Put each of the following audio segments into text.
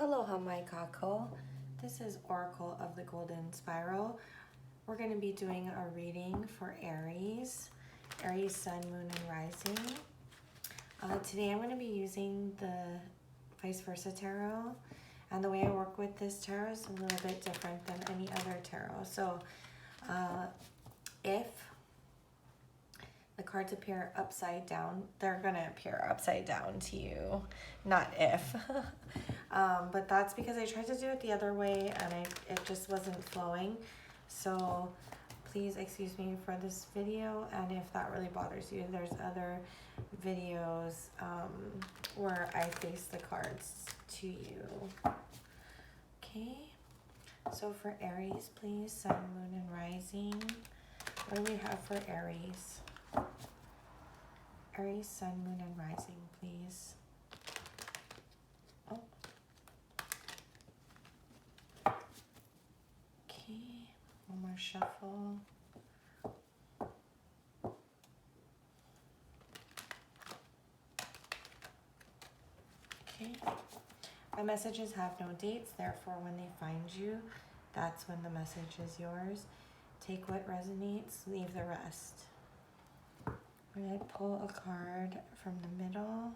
Aloha my kako. This is Oracle of the Golden Spiral. We're going to be doing a reading for Aries, Sun, Moon, and Rising. Today I'm going to be using the Vice Versa Tarot, and the way I work with this tarot is a little bit different than any other tarot. So if the cards appear upside down, they're going to appear upside down to you, not if. But that's because I tried to do it the other way and it just wasn't flowing. So please excuse me for this video, and if that really bothers you, there's other videos where I face the cards to you. Okay, so for Aries, please, Sun, Moon, and Rising. What do we have for Aries? Aries, Sun, Moon, and Rising, please. Oh. Okay, one more shuffle. Okay. My messages have no dates, therefore when they find you, that's when the message is yours. Take what resonates, leave the rest. I'm going to pull a card from the middle.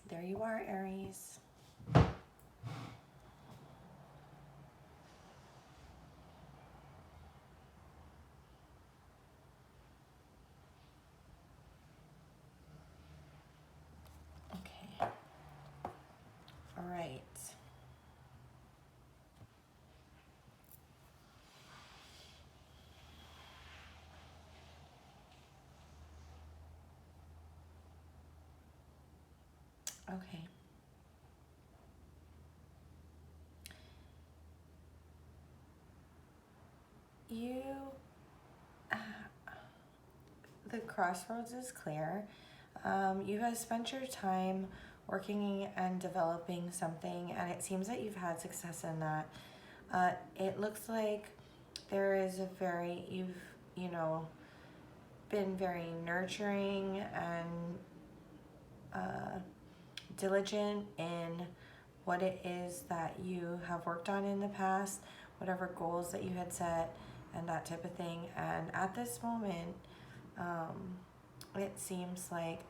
There you are, Aries. Okay. All right. Okay. The crossroads is clear. You have spent your time working and developing something, and it seems that you've had success in that. It looks like there is you've been very nurturing and diligent in what it is that you have worked on in the past, whatever goals that you had set and that type of thing. And at this moment, it seems like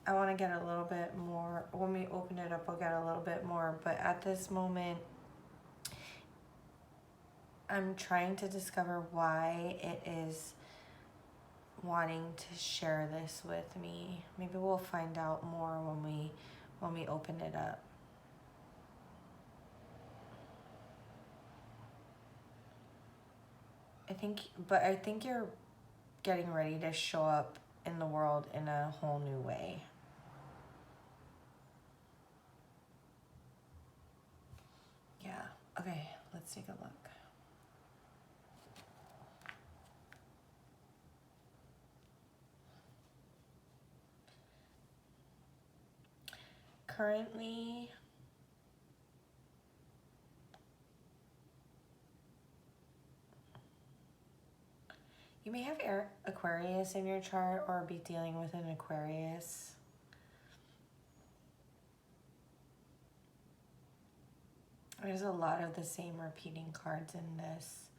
I want to get a little bit more. When we open it up, I'll get a little bit more, but at this moment, I'm trying to discover why it is wanting to share this with me. Maybe we'll find out more when we open it up. I think you're getting ready to show up in the world in a whole new way. Yeah. Okay, let's take a look. Currently, you may have Aquarius in your chart or be dealing with an Aquarius. There's a lot of the same repeating cards in this.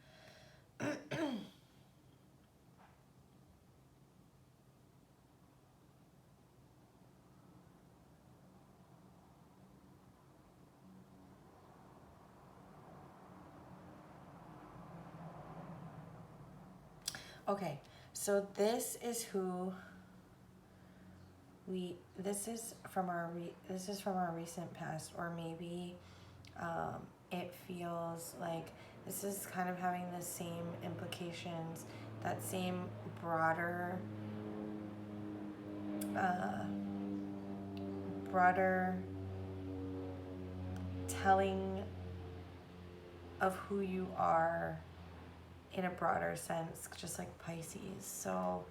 Okay, so this is from our recent past, or maybe it feels like this is kind of having the same implications, that same broader telling of who you are in a broader sense, just like Pisces. So,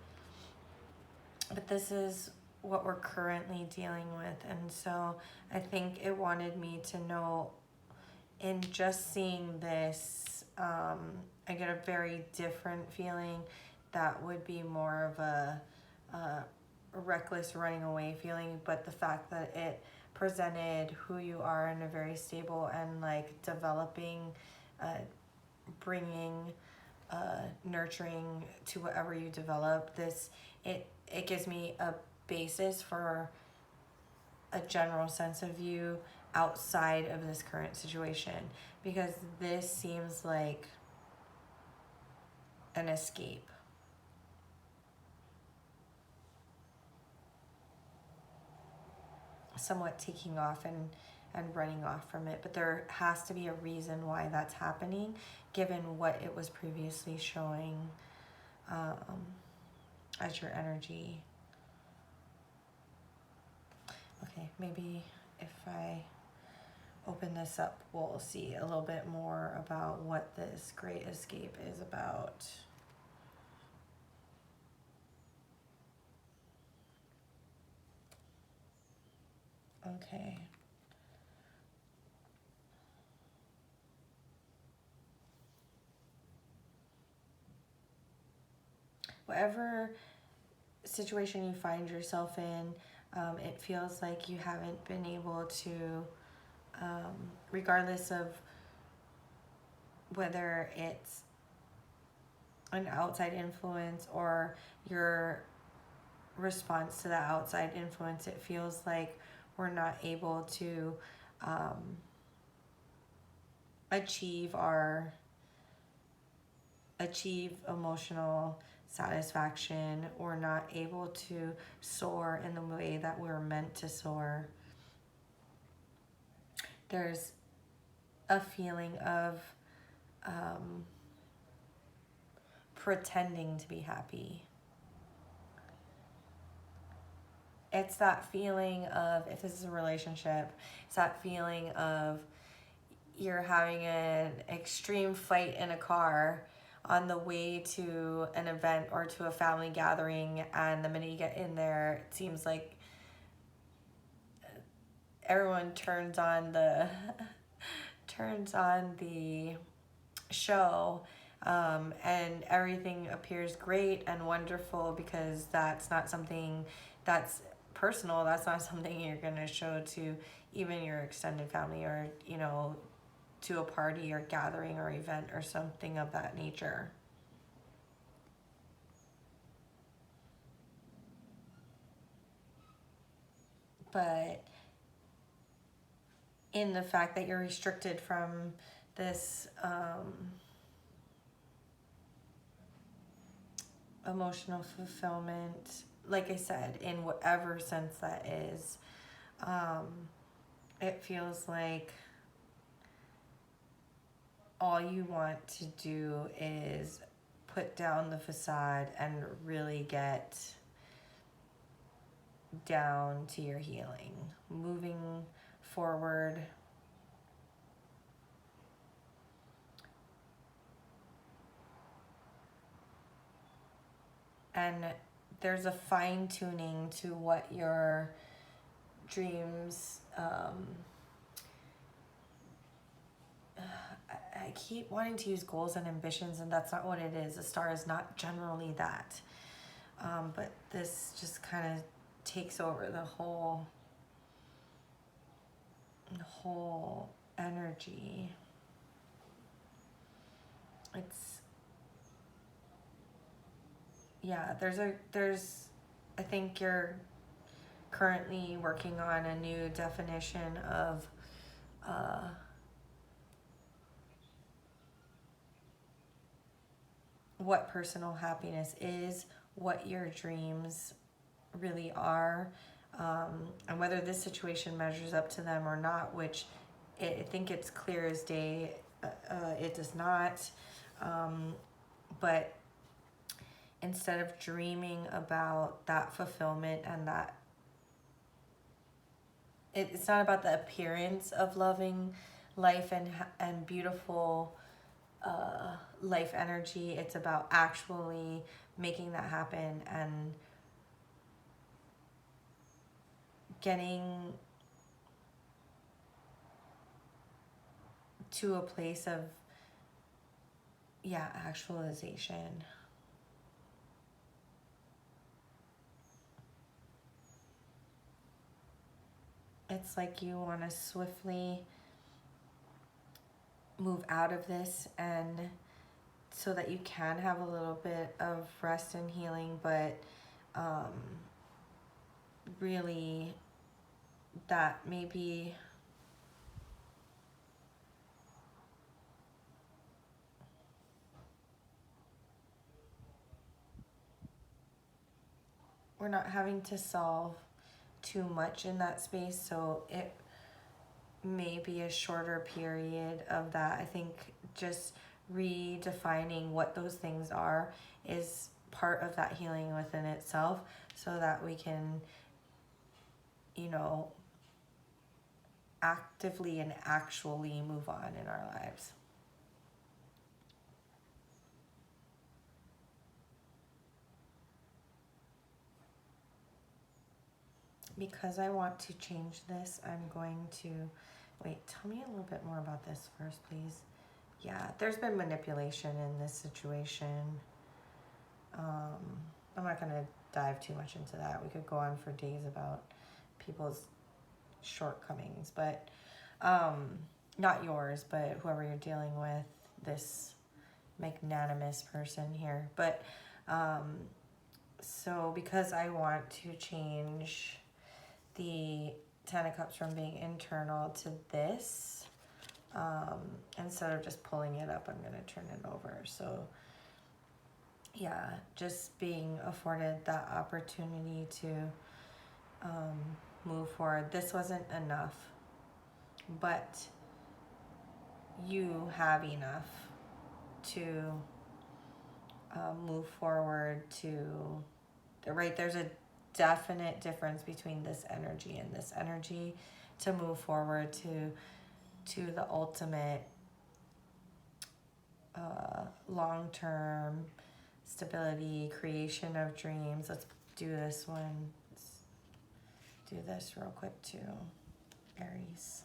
but this is what we're currently dealing with, and so I think it wanted me to know, in just seeing this, I get a very different feeling that would be more of a reckless running away feeling, but the fact that it presented who you are in a very stable and like developing, bringing, nurturing to whatever you develop. It gives me a basis for a general sense of you outside of this current situation, because this seems like an escape. Somewhat taking off and running off from it, but there has to be a reason why that's happening given what it was previously showing as your energy. Okay, maybe if I open this up, we'll see a little bit more about what this great escape is about. Okay. Whatever situation you find yourself in, it feels like you haven't been able to, regardless of whether it's an outside influence or your response to that outside influence, it feels like we're not able to achieve emotional satisfaction, or not able to soar in the way that we're meant to soar. There's a feeling of pretending to be happy. It's that feeling of, if this is a relationship, it's that feeling of you're having an extreme fight in a car on the way to an event or to a family gathering, and the minute you get in there, it seems like everyone turns on the show, and everything appears great and wonderful, because that's not something that's personal. That's not something you're going to show to even your extended family, or to a party or gathering or event or something of that nature. But in the fact that you're restricted from this emotional fulfillment, like I said, in whatever sense that is, it feels like all you want to do is put down the facade and really get down to your healing, moving forward. And there's a fine-tuning to what your dreams, I keep wanting to use goals and ambitions, and that's not what it is. A star is not generally that. But this just kind of takes over the whole energy. I think you're currently working on a new definition of what personal happiness is, what your dreams really are, and whether this situation measures up to them or not, which I think it's clear as day it does not. But instead of dreaming about that fulfillment and that, it's not about the appearance of loving life and beautiful life energy. It's about actually making that happen and getting to a place of actualization. it's like you want to swiftly move out of this, and so that you can have a little bit of rest and healing, but really that maybe we're not having to solve too much in that space, so it may be a shorter period of that. I think just redefining what those things are is part of that healing within itself, so that we can, you know, actively and actually move on in our lives. Because I want to change this, I'm going to, wait, tell me a little bit more about this first, please. Yeah, there's been manipulation in this situation. I'm not going to dive too much into that. We could go on for days about people's shortcomings, but not yours, but whoever you're dealing with, this magnanimous person here. But so because I want to change the Ten of Cups from being internal to this, instead of just pulling it up, I'm going to turn it over. So yeah, just being afforded that opportunity to move forward. This wasn't enough, but you have enough to move forward to, right, there's a definite difference between this energy and this energy to move forward to the ultimate long-term stability, creation of dreams. Let's do this one. Let's do this real quick too. Aries.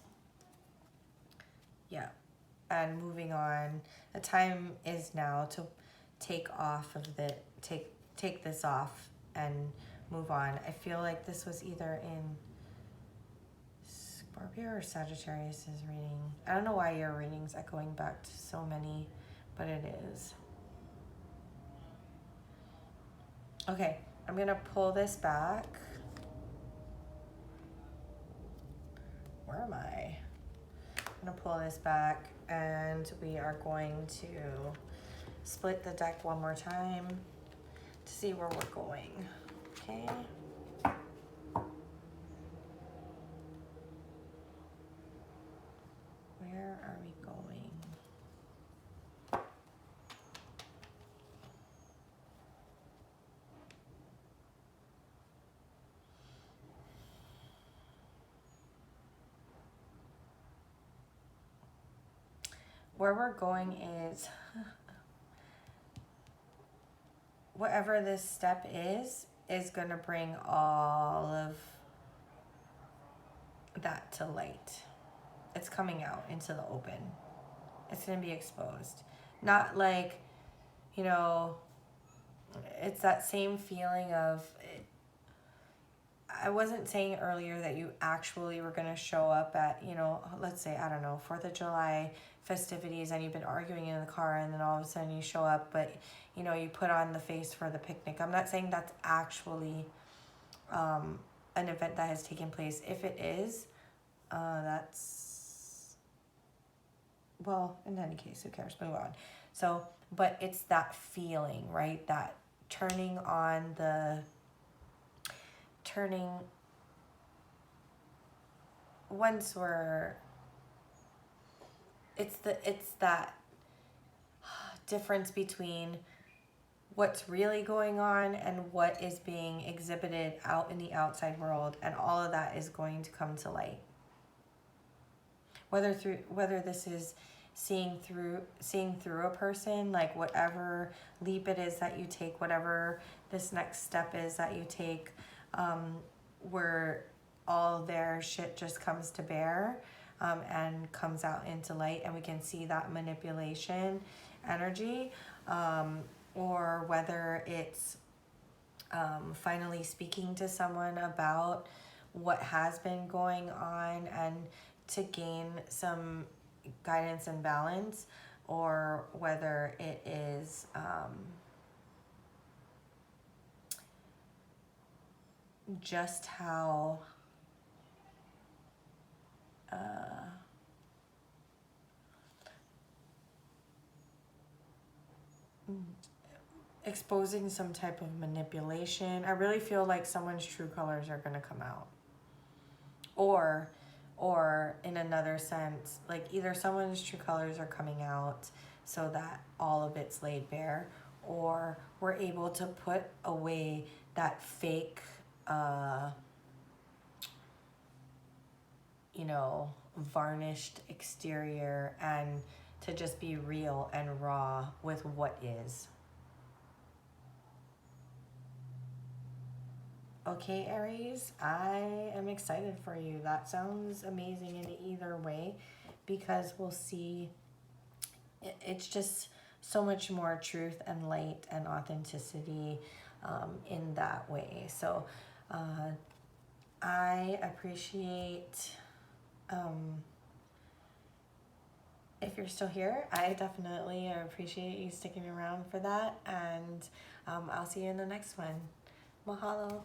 Yeah. And moving on. The time is now to take off of the take this off and move on. I feel like this was either in Scorpio or Sagittarius's reading. I don't know why your reading's echoing back to so many, but it is. Okay, I'm gonna pull this back. Where am I? I'm gonna pull this back, and we are going to split the deck one more time to see where we're going. Okay. Where are we going? Where we're going is whatever this step is going to bring all of that to light. It's coming out into the open. It's going to be exposed. Not like, you know, it's that same feeling of, I wasn't saying earlier that you actually were going to show up at, you know, let's say, I don't know, 4th of July festivities, and you've been arguing in the car, and then all of a sudden you show up, but, you know, you put on the face for the picnic. I'm not saying that's actually an event that has taken place. If it is, that's, well, in any case, who cares? Move on. So, but it's that feeling, right? That turning once we're, it's that difference between what's really going on and what is being exhibited out in the outside world, and all of that is going to come to light. Whether this is seeing through a person, like whatever leap it is that you take, whatever this next step is that you take, where all their shit just comes to bear, and comes out into light, and we can see that manipulation energy, or whether it's finally speaking to someone about what has been going on and to gain some guidance and balance, or whether it is just how exposing some type of manipulation. I really feel like someone's true colors are going to come out. Or in another sense, like either someone's true colors are coming out so that all of it's laid bare, or we're able to put away that fake, you know, varnished exterior, and to just be real and raw with what is. Okay, Aries, I am excited for you. That sounds amazing in either way, because we'll see. It's just so much more truth and light and authenticity in that way. So I appreciate, if you're still here, I definitely appreciate you sticking around for that. And I'll see you in the next one. Mahalo.